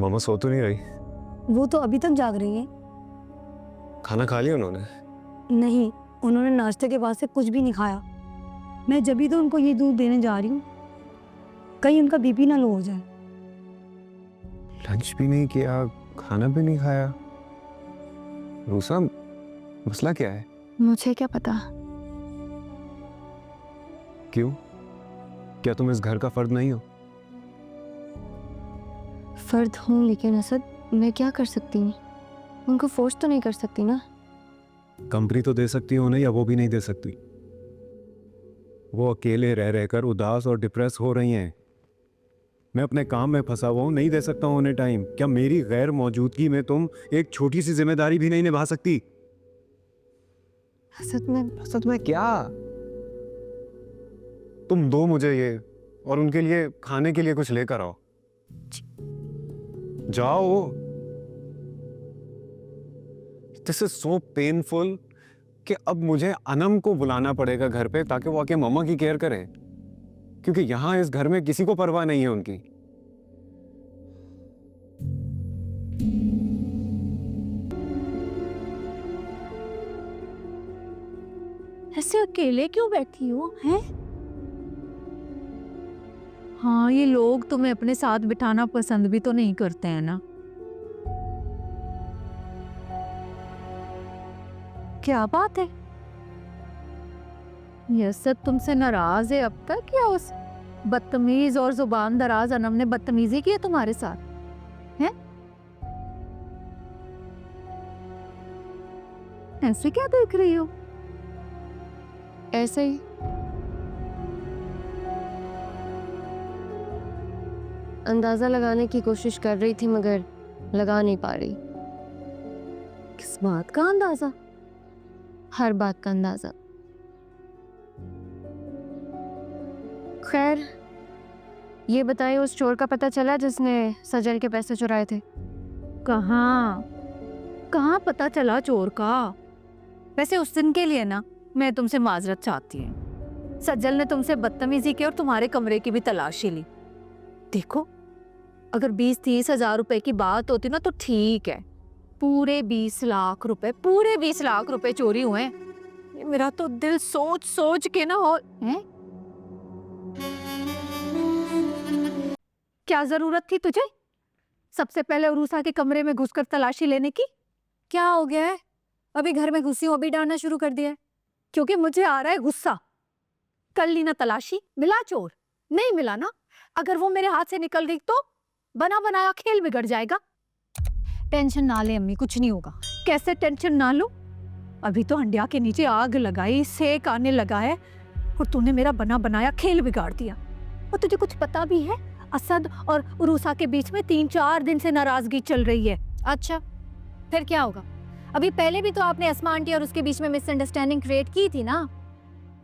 मामा सो तो नहीं रही? वो तो अभी तक जाग रही है। खाना खा लिया उन्होंने? नहीं, उन्होंने नाश्ते के बाद से कुछ भी नहीं खाया। मैं जब भी तो उनको ये दूध देने जा रही हूँ, कहीं उनका बीपी ना लो हो जाए। लंच भी नहीं किया, खाना भी नहीं खाया। रूसा, मसला क्या है? मुझे क्या पता। क्यों? क्या तुम इस घर का फर्द नहीं हो? फर्द हूँ, लेकिन असद मैं क्या कर सकती हूँ? उनको फोर्स तो नहीं कर सकती ना। कंपनी तो दे सकती हो ना, या वो भी नहीं दे सकती? वो अकेले रह रहकर उदास और डिप्रेस हो रही हैं। मैं अपने काम में फंसा हुआ हूँ, नहीं दे सकता हूँ उन्हें टाइम। क्या मेरी गैर मौजूदगी में तुम एक छोटी सी जिम्मेदारी भी नहीं निभा सकती? असद मैं क्या? तुम दो मुझे ये, और उनके लिए खाने के लिए कुछ लेकर आओ। जाओ। दिस इज सो पेनफुल कि अब मुझे अनम को बुलाना पड़ेगा घर पे, ताकि वो आके मम्मा की केयर करे, क्योंकि यहां इस घर में किसी को परवाह नहीं है उनकी। ऐसे अकेले क्यों बैठी हो हैं? हाँ, ये लोग तुम्हें अपने साथ बिठाना पसंद भी तो नहीं करते हैं ना। क्या बात है? यसद तुमसे नाराज है अब तक, या उस बदतमीज और जुबान दराज अनम ने बदतमीजी की है तुम्हारे साथ? हैं? ऐसे क्या देख रही हो? ऐसे ही अंदाजा लगाने की कोशिश कर रही थी, मगर लगा नहीं पा रही। किस बात का अंदाजा? हर बात का अंदाजा। खैर, ये बताइए, उस चोर का पता चला जिसने सजल के पैसे चुराए थे? कहाँ कहाँ पता चला चोर का? वैसे उस दिन के लिए ना मैं तुमसे माजरत चाहती हूँ। सज्जल ने तुमसे बदतमीजी की और तुम्हारे कमरे की भी तलाशी ली। देखो, अगर 20-30 हजार रुपए की बात होती ना तो ठीक है, पूरे 20 लाख रुपए चोरी हुए। ये मेरा तो दिल सोच सोच के ना हो है? क्या जरूरत थी तुझे सबसे पहले उरूसा के कमरे में घुसकर तलाशी लेने की? क्या हो गया है? अभी घर में घुसी हूं, अभी डांटना शुरू कर दिया है? क्योंकि मुझे आ रहा है गुस्सा। कल ली ना तलाशी, मिला चोर? नहीं मिला ना। अगर वो मेरे हाथ से निकल गई तो बना बनाया खेल बिगड़ जाएगा। टेंशन ना ले अम्मी, कुछ नहीं होगा। कैसे टेंशन ना लो? अभी तो हंडिया के नीचे आग लगाई, सेक आने लगा है, और तूने मेरा बना बनाया खेल बिगाड़ दिया। और तुझे कुछ पता भी है, असद और उरूसा के बीच में 3-4 दिन से नाराजगी चल रही है। अच्छा, फिर क्या होगा? अभी पहले भी तो आपने अस्मा आंटी और उसके बीच में मिसअंडरस्टैंडिंग क्रिएट की थी ना।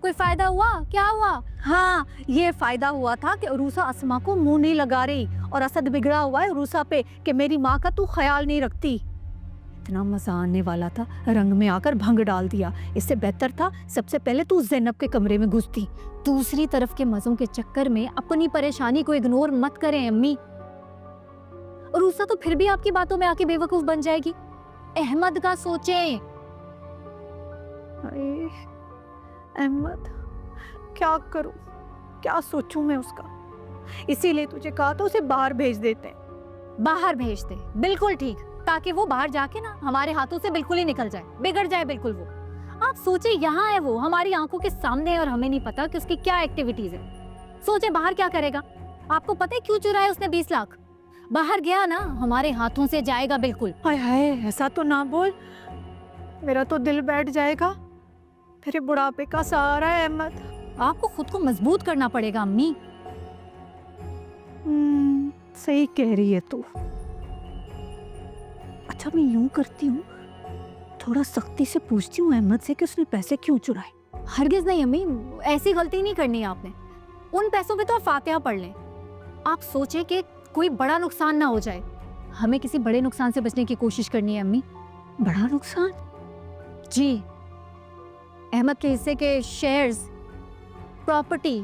कोई फायदा हुआ? क्या हुआ? हाँ, ये फायदा हुआ था कि उरूसा अस्मा को मुंह नहीं लगा रही, और असद बिगड़ा हुआ है उरूसा पे कि मेरी माँ का तू ख्याल नहीं रखती। इतना मजा आने वाला था, रंग में आकर भंग डाल दिया। इससे बेहतर था सबसे पहले तू ज़ैनब के कमरे में घुसती। दूसरी तरफ के मजों के चक्कर में अपनी परेशानी को इग्नोर मत करें अम्मी। उरूसा तो फिर भी आपकी बातों में आके बेवकूफ बन जाएगी। अहमद का सोचें। अहमद, क्या करूं, क्या सोचूं मैं उसका? इसीलिए तुझे कहा था उसे बाहर भेज देते हैं। बाहर भेज दे, बिल्कुल ठीक, ताकि वो बाहर जाके ना हमारे हाथों से बिल्कुल ही निकल जाए, बिगड़ जाए बिल्कुल वो। आप सोचे, यहाँ है वो, हमारी आंखों के सामने है, और हमें नहीं पता कि उसकी क्या एक्टिविटीज है। सोचे बाहर क्या करेगा? आपको पता है क्यों चुराए उसने 20 लाख? बाहर गया ना, हमारे हाथों से जाएगा बिल्कुल। हाय हाय, ऐसा तो ना बोल, मेरा तो दिल बैठ जाएगा। तेरे बुढ़ापे का सहारा है अहमद। आपको खुद को मजबूत करना पड़ेगा अम्मी। सही कह रही है तू। अच्छा, मैं यूं करती हूँ, थोड़ा सख्ती से पूछती हूँ अहमद से कि उसने पैसे क्यों चुराए। हरगिज नहीं अम्मी, ऐसी गलती नहीं करनी है आपने। उन पैसों पे तो आप फातिहा पढ़ लें। आप सोचे कि कोई बड़ा नुकसान ना हो जाए। हमें किसी बड़े नुकसान से बचने की कोशिश करनी है अम्मी। बड़ा नुकसान? जी, अहमद के हिस्से के शेयर्स, प्रॉपर्टी,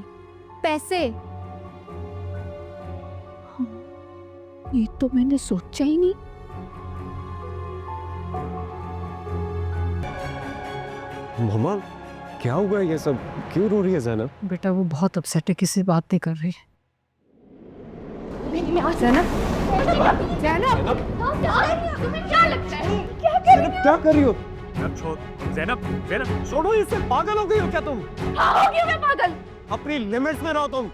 पैसे। ये तो मैंने सोचा ही नहीं। मम्मा क्या हुआ ये सब, क्यों रो रही है ज़ैनब? बेटा वो बहुत अपसेट है, किसी बात नहीं कर रही है। ज़ैनब, ज़ैनब, ज़ैनब क्या कर रही हो? ज़ैनब, ज़ैनब छोड़ो इसे, पागल हो गई हो क्या तुम? हाँ हो गया मैं पागल। अपनी लिमिट्स में रहो तुम,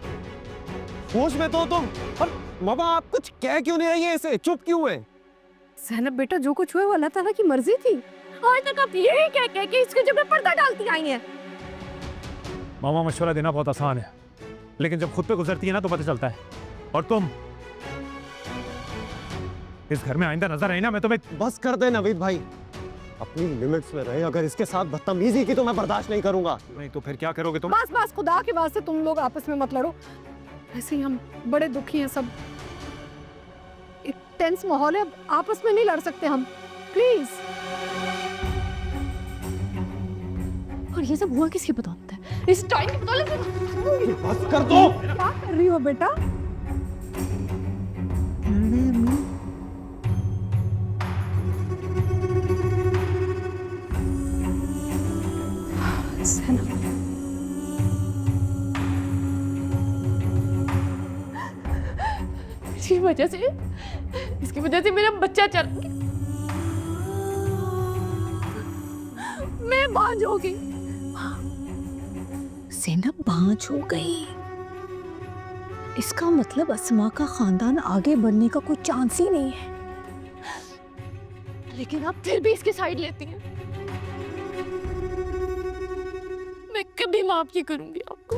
होश में तो हो तुम। और मम्मा आप कुछ कह क्यों नहीं रही है इसे, चुप क्यों है? ज़ैनब बेटा जो कुछ हुआ वो अल्लाह ताला की मर्जी थी। आज तक आप यही कह के इसके जब में पर्दा डालती आई हैं। मामा मशवरा देना बहुत आसान है, लेकिन जब खुद पे गुजरती है ना तो पता चलता है। और तुम इस घर में आइंदा नजर आई ना, मैं तुम्हें बस कर दे नवीद भाई, अपनी लिमिट्स में रहे। अगर इसके साथ बदतमीजी की तो मैं बर्दाश्त नहीं करूंगा। नहीं तो फिर क्या करोगे तुम? बस बस खुदा के वास्ते तुम लोग आपस में मत लड़ो। ऐसे ही हम बड़े दुखी हैं सब, एक टेंस माहौल है, आपस में नहीं लड़ सकते हम, प्लीज। और ये सब हुआ किसकी बदौलत है? इस टाइम की बदौलत है। बस कर दो। क्या कर रही हो बेटा? इसकी वजह से मेरा बच्चा चल, मैं बांझ हो गई। ज़ैनब बांझ हो गई, इसका मतलब अस्मा का खानदान आगे बढ़ने का कोई चांस ही नहीं है। लेकिन आप फिर भी इसकी साइड लेती हैं। मैं कभी माफ नहीं करूंगी आपको।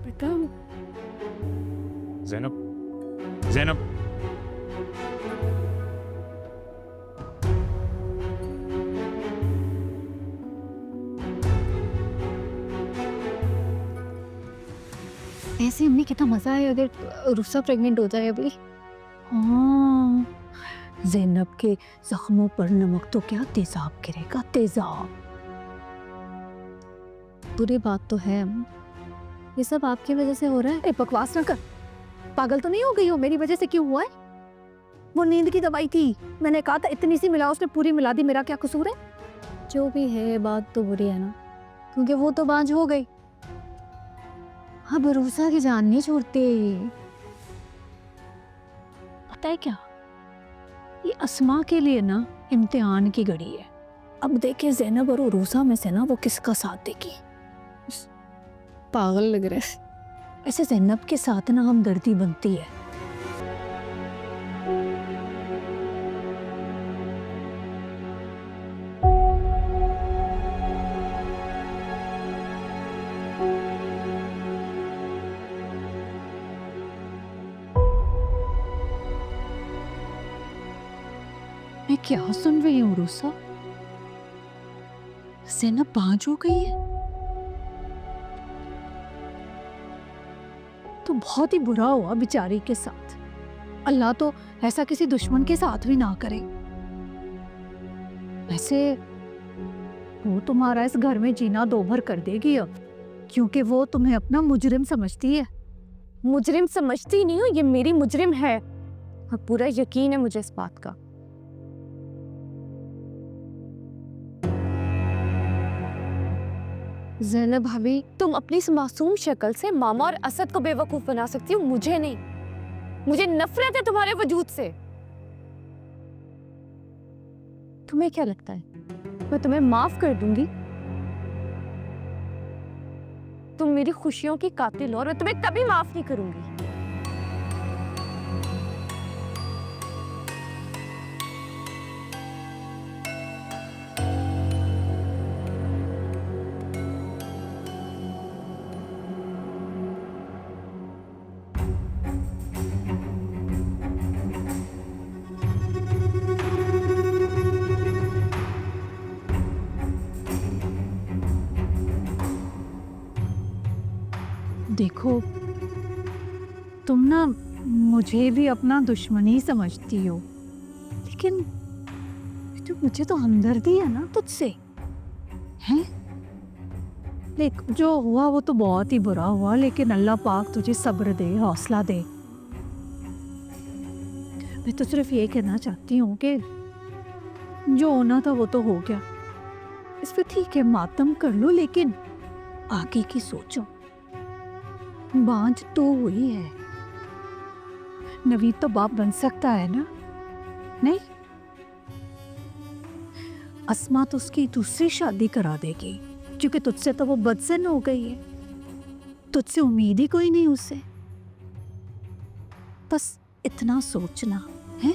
बेटा ज़ैनब, ज़ैनब ऐसे अम्मी कितना मजा है अगर रुस्सा प्रेग्नेंट हो जाए अभी। हाँ ज़ैनब के जख्मों पर नमक तो क्या तेजाब गिरेगा, तेजाब। बुरी बात तो है अम्मी, ये सब आपकी वजह से हो रहा है। बकवास ना कर, पागल तो नहीं हो गई हो? मेरी वजह से क्यों हुआ है? वो नींद की दवाई थी, मैंने कहा था इतनी सी मिला, उसने पूरी मिला दी, मेरा क्या कसूर है? जो भी है बात तो बुरी है ना, क्योंकि वो तो बांझ हो गई। हाँ भरोसा की जान नहीं छोड़ते। पता है क्या, ये अस्मा के लिए ना इम्तिहान की घड़ी है। अब देखे ज़ैनब और उरूसा में से ना वो किसका साथ देगी। पागल लग रहा है। ऐसे ज़ैनब के साथ ना हमदर्दी बनती है। मैं क्या सुन रही हूँ रूसा? ज़ैनब बांझ हो गई है तो बहुत ही बुरा हुआ बेचारी के साथ। अल्लाह तो ऐसा किसी दुश्मन के साथ भी ना करे। वैसे वो तुम्हारा इस घर में जीना दो भर कर देगी अब, क्योंकि वो तुम्हें अपना मुजरिम समझती है। मुजरिम समझती नहीं हूँ, ये मेरी मुजरिम है, और पूरा यकीन है मुझे इस बात का। ज़ैनब भाभी, तुम अपनी इस मासूम शक्ल से मामा और असद को बेवकूफ बना सकती हो, मुझे नहीं। मुझे नफरत है तुम्हारे वजूद से। तुम्हें क्या लगता है मैं तुम्हें माफ कर दूंगी? तुम मेरी खुशियों की कातिल हो और मैं तुम्हें कभी माफ नहीं करूंगी। देखो तुम ना मुझे भी अपना दुश्मन ही समझती हो, लेकिन तो मुझे तो हमदर्दी है ना तुझसे, हैं? देख जो हुआ वो तो बहुत ही बुरा हुआ, लेकिन अल्लाह पाक तुझे सब्र दे, हौसला दे। मैं तो सिर्फ ये कहना चाहती हूँ कि जो होना था वो तो हो गया। इस पे ठीक है मातम कर लो, लेकिन आगे की सोचो। बांझ तो हुई है, नवीद तो बाप बन सकता है ना? नहीं, अस्मा तो उसकी दूसरी शादी करा देगी, क्योंकि तुझसे तो वो बदसन हो गई है। तुझसे उम्मीद ही कोई नहीं उससे। बस इतना सोचना है।